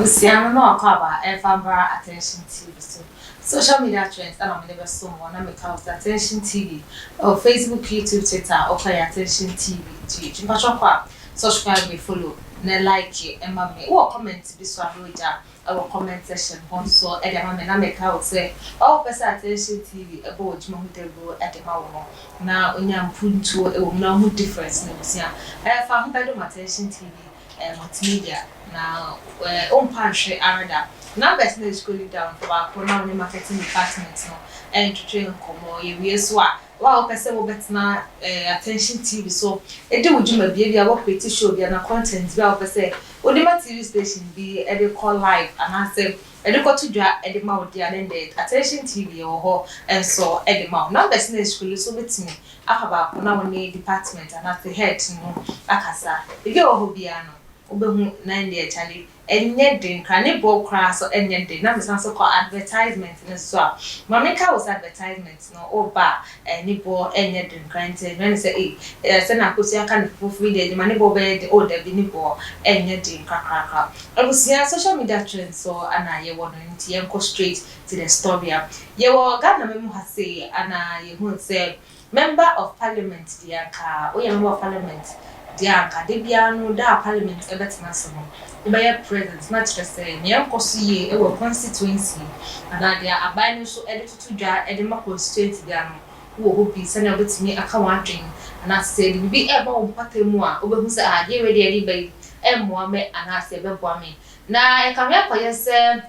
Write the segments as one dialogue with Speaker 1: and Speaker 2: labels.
Speaker 1: Abusiano no akaba Fambra Attention TV so social media trends and I'm never so one make house Attention TV or Facebook, YouTube, Twitter or Pay Attention TV to Pachokwa subscribe me follow na like e ma me wo comment bi so aroja our comment section so e dey ma me na make house say all person Attention TV e bo ojuma hu debo e dey ma wo na onya mpuntu e wo na hu difference na busia fa hu bedo Attention TV multimedia now on pantry arada now best is going down for our pronoun marketing department no and to train komo ye so a wa person wo betna Attention TV so e dey wujuma bia wo create show bia na content bia wo person wo dey ma TV station bi e dey call live and I say e dey go to dwa e dey ma wo dia then the Attention TV wo ho and so e dey ma now best is school so betimi akaba pronoun department and at the head no akasa e dey wo ho bia no obehu na ndi chali enye den krane bo kra so enye den na mesan so call advertisement ne so a mameka was advertisement no oba ni bo enye den krante when say say na kosi aka ne fufu de mane bo be de o da bi ni bo enye den kakaka abusia social media trends so ana ye wono nti ye go straight to the story ye wo Ghana memu ha say ana ye hu say member of parliament dianka o ye member of parliament dianka de biano da parliament ebetina so no be president na chere say ne enkoso ye e wo constituency ana dia abai no so ede tutudwa ede ma constituency dia no wo ho bi se na obetimi aka wadwen ana say bi e ba wo patemu a obehu se a ye ready eri bai e moa me ana say be boa me na e ka me akoye se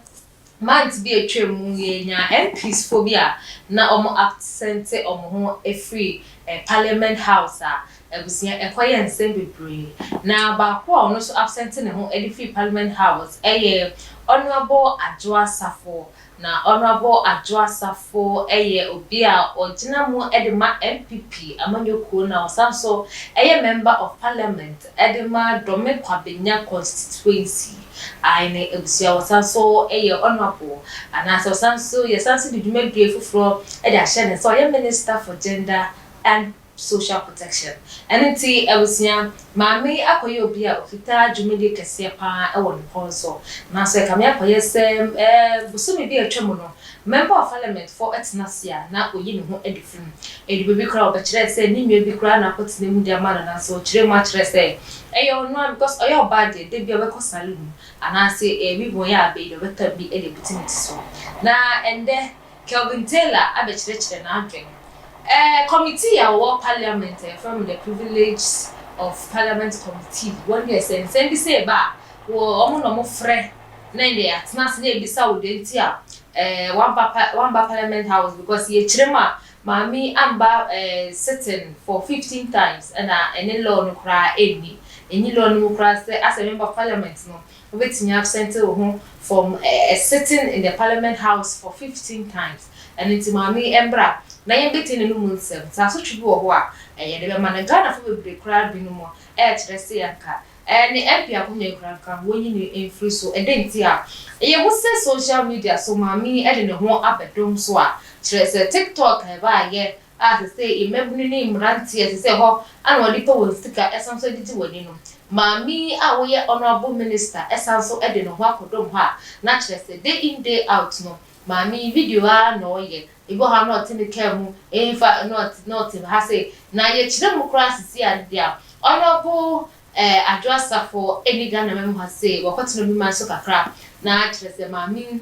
Speaker 1: months be a twemu ye nya MPs phobia na omo accent omo ho e free parliament house ebusia ekoye nsem bebre na ba ko ono so absent ne ho e free parliament house honorable Adwoa Sarfo na honorable Adwoa Sarfo obi a ogina mu edema MPP amanyoko na osanso member of parliament edema dome kwabenya constituency aine ebusia osanso honorable ana osanso yesanso didume due fufuro e ahye ne so minister for gender and social protection anti ebusia maami akoye obi a ofita dwumede kese pa e won ponso na so e kamia akoye se busumi bi atwemu no member of parliament for etnasia na oyi ne ho edifum edibebi kra obekire se ni nwe bi kra na potine mu dia mana na so kire ma kire se no because oyo bad de bi obeko saloon ana se bi bo ya be de beta bi e de bitimiti so na ende Kelvin Taylor abekire kire na adwen committee our parliament from the privilege of parliament committee one year send say ba wo omo no mo frɛ na inde atnas na ebisa wo de ntia one ba parliament house because ye chirema mami amba sitting for 15 times and any law no kra any law no kra say as a member of parliament no obetimi absent wo from sitting in the parliament house for 15 times and it's mami embra na yembeti ne no munsem sa so twibi wo ho a ye de be ma na Ghana fo bebre kra bi no mo kire se yanka ni MP akonya kra kan wonyi ne enfri so edenti a ye wo se social media so mami de ne ho abedom so a kire se TikTok ba ye as say imebuni ni mranti as say ho an wodi po won stika esanso diti woni no mami a wo ye honorable minister esanso de ne ho akodom ho a na kire se day in day out no mami video a no ye ibo ha not in the kemu infa not ha say na ye kire mu kra sisi ade a honorable Adwoa Sarfo eni Ghana memu ha say wakotino bi man so kakra na kire se mami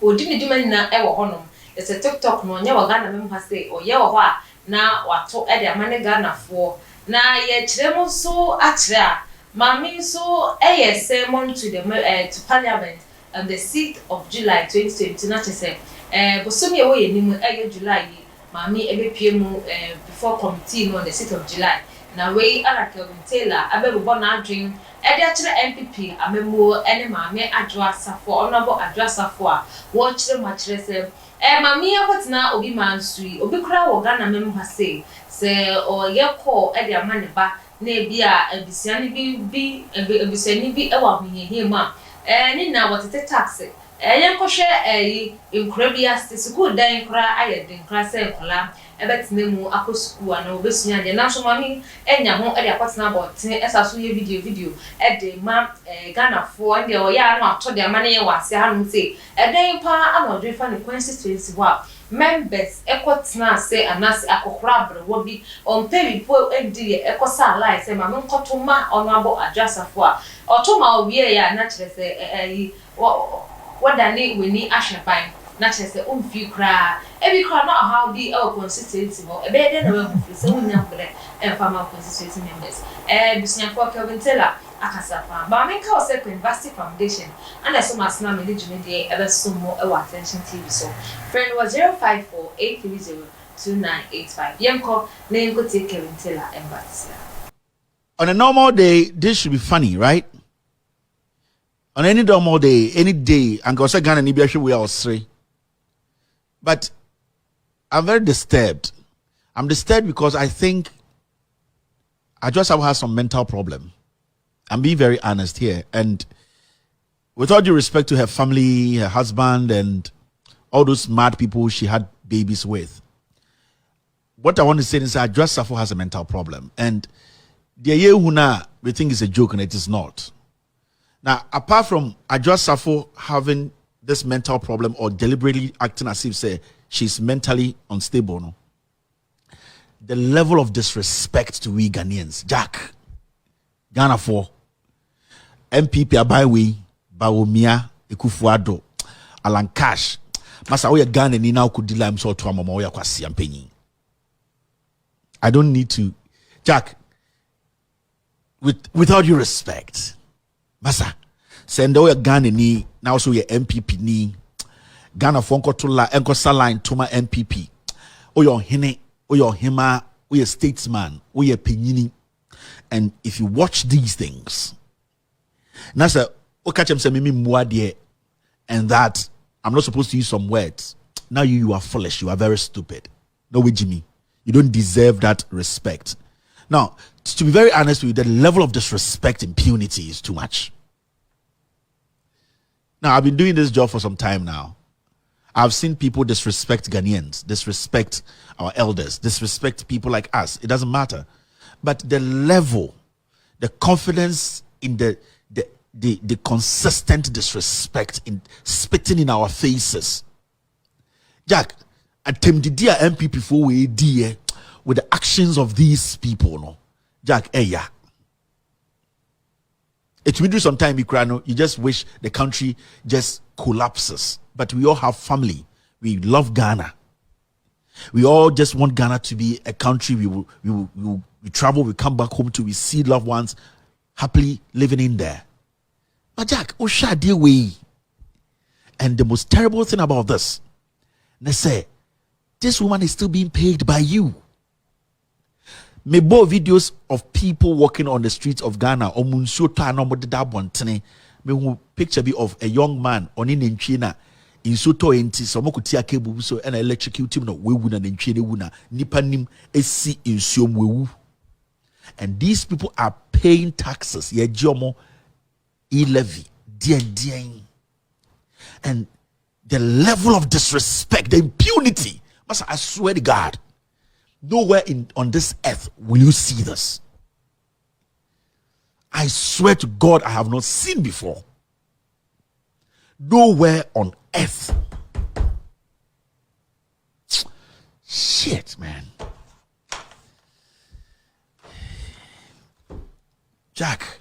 Speaker 1: odi ne duma na e wo honom ese TikTok no nya wa Ghana memu ha say oye wo ho a na wato e de amane Ghana fo na ye kire mu so a kire a mami so sermon to the to parliament on the 6th of July 2020 na say bosomi ewo ye nimu July mami ebepie mu before committee no on the 6th of July na we Kelvin Taylor abebo na adwen de akire MPP amemo ene mami Adwoa Sarfo honorable Adwoa Sarfo a wo kire ma kire se mami akotina obi mansui obi kura wo Ghana memu ha se ye call de amane ba na bia ebisiani bi ebisiani bi e wa hunyehe ma ni na wotete tax Yanko share a incredias the school dying cry, I had been class and column, a bet name ako school and obesnia, the national money, and your home at your partner about as I saw your video at the map Ghana for and the Oya not to their money was say a day pa and not refund the consequences. Wow, members, equatna say and nas ako crab will be on pay poor and dear ecosa lies and my mum cotuma honorable adjuster for or to my year naturally say what I need we need action by naturally say few cry every cry not how the our consistency or a bed and so we know and farmer constituency members business for Kelvin Taylor akasapa but I mean call second university foundation and I saw my snap religion day ever so more attention TV so friend was 054-830-2985 Yanko name go take Kelvin Taylor embassy.
Speaker 2: On a normal day this should be funny, right? On any normal day, any day, and go say Ghana ni biya we all three. But I'm very disturbed. I'm disturbed because I think I just have some mental problem. I'm being very honest here. And with all due respect to her family, her husband, and all those mad people she had babies with, what I want to say is that Sarfo has a mental problem. And the Yehuna, we think is a joke, and it is not. Now, apart from Sarfo having this mental problem or deliberately acting as if say she's mentally unstable, no, the level of disrespect to we Ghanaians, Jack, Ghana for MPP Abaywe, Bawumia, Ekufuado, Alan Cash, Masa we Ghana ni now could deal I'm so to mama ya kwasi ampenyi. I don't need to, Jack, with all due respect. Masa, send away Ghana ni now so your MPP ni Ghana fonko to la enko saline to my MPP. O your hine, o your hima, o your statesman, o your penyini. And if you watch these things, Nasa, o catch him say mimi muadie, and that I'm not supposed to use some words. Now you are foolish, you are very stupid. No way, Jimmy. You don't deserve that respect. Now, to be very honest with you, the level of disrespect, impunity is too much. Now, I've been doing this job for some time now. I've seen people disrespect Ghanaians, disrespect our elders, disrespect people like us. It doesn't matter. But the level, the confidence in the consistent disrespect in spitting in our faces. Jack, attempted MPP for we dear with the actions of these people, no. Jack, yeah. It will do some time, you just wish the country just collapses. But we all have family. We love Ghana. We all just want Ghana to be a country we travel, we come back home to, we see loved ones happily living in there. But Jack, dear way. And the most terrible thing about this, they say, this woman is still being paid by you. Me bo videos of people walking on the streets of Ghana. Me picture of a young man on in China in Soto enti so mo kutia cable so and electrocute him no wewu na nchine wu na nipa nim esi insuom wewu. And these people are paying taxes. Ye jomo e-levy dien. And the level of disrespect, the impunity, I swear to God, nowhere on this earth will you see this. I swear to God, I have not seen before. Nowhere on earth. Shit, man. Jack,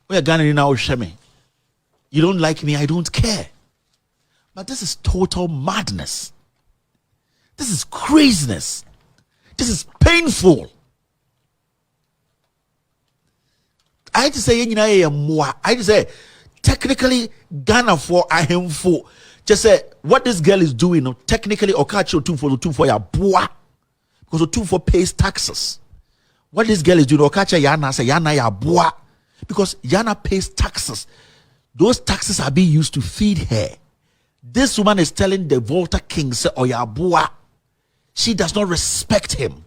Speaker 2: we are going to now show me. You don't like me, I don't care. But this is total madness. This is craziness. This is painful. I had to say, I had to say, technically, Ghana for Ahemfo. Just say what this girl is doing. Technically, Okacho 2 for ya boa, because 2 for pays taxes. What this girl is doing, Okacha Yana say Yana ya boa, because Yana pays taxes. Those taxes are being used to feed her. This woman is telling the Volta King say Oya boa. She does not respect him.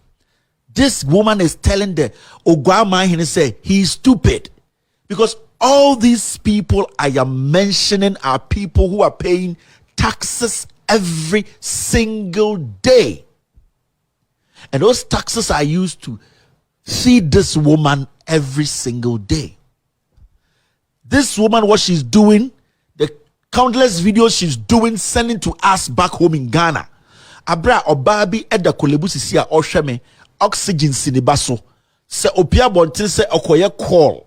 Speaker 2: This woman is telling the Ogwama and say he's stupid because All these people I am mentioning are people who are paying taxes every single day. And those taxes are used to feed this woman every single day. This woman, what she's doing, the countless videos she's doing, sending to us back home in Ghana. Abra obabi eda kolebusisi a osheme oxygen sinibaso. Se opia bontin se okoye call.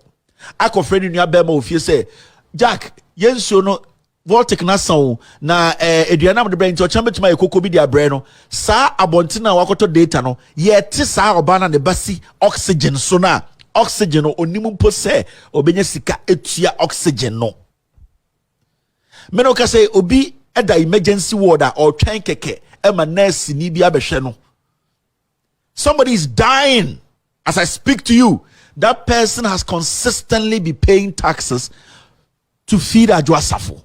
Speaker 2: Ako friend nua bema ofie se Jack yenso no voltic na son na eduana de brain to chambe tuma ekoko bi dia bre no sa abontin na wakoto data no ye ti sa obana ne basi oxygen so na oxygen no onimu mpo se obenya sika etua oxygen no meno ka say obi eda emergency ward or twen keke e ma nurse ni bi abehwe no. Somebody is dying as I speak to you. That person has consistently been paying taxes to feed Adwoa Sarfo.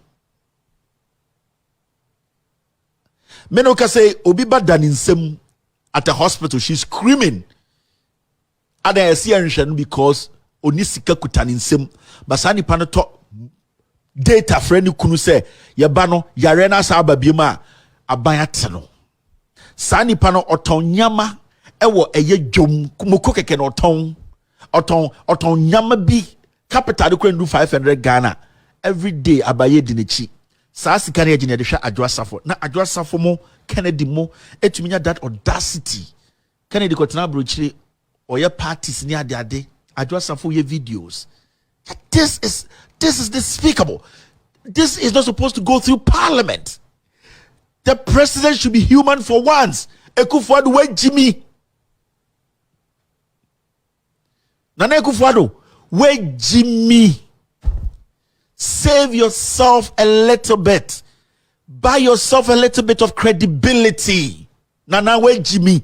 Speaker 2: Menoka say Obiba Daninsem at the hospital, she's screaming. And I see her because Onisika Kutaninsem, Basani Panato data friend kunu say Yabano Yarena Saba Bima Abayatano. Sani Pano Otonyama Ewo Eye Jom Kumukoke Ken Oton nyama bi capital de kwen do 500 Ghana every day abaye dinichi sa sika na agene de hwa Adwoa Sarfo na Adwoa Sarfo mo Kennedy mo etuminya that audacity Kennedy kotena brochire oye parties ni ade Adwoa Sarfo ye videos. This is despicable. This is not supposed to go through parliament. The president should be human for once. Ekufuado we Jimmy Nana Ekufuado, where Jimmy, save yourself a little bit. Buy yourself a little bit of credibility. Nana, where Jimmy?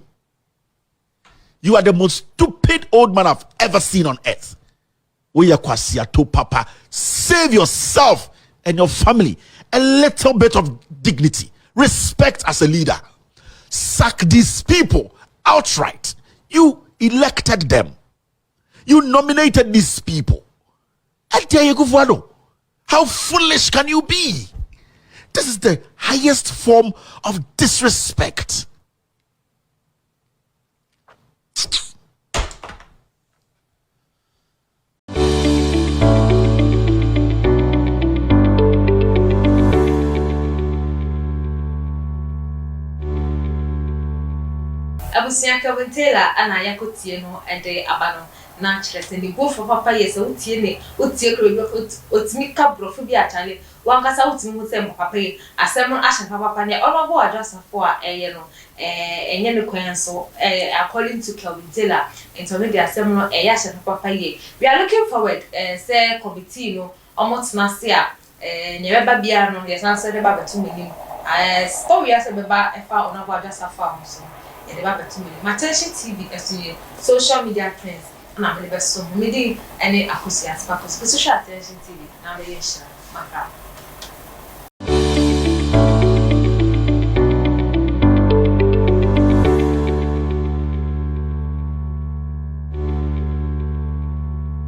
Speaker 2: You are the most stupid old man I've ever seen on earth. Where you to papa, save yourself and your family a little bit of dignity, respect as a leader. Sack these people outright. You elected them. You nominated these people. How foolish can you be? This is the highest form of disrespect.
Speaker 1: Abusiaka Wentela ana yakotie no ede abano na kyerese ni bofo papa yesa utie ne utie kro otimi kabrofo bi atale wankasa utimi hu se papa yi asem ahye papa ne olobo Adwoa Sarfo a eye no enye ne kwan so according to Wentela into me the asem no eye ahye papa yi. We are looking forward say committee no omotna se a nyebeba bia no yesa so de ba betu menim story ase beba efa onabo Adwoa Sarfo amuso the Attention TV as social media trends and I'm the best so midi any accusation because social attention TV now they share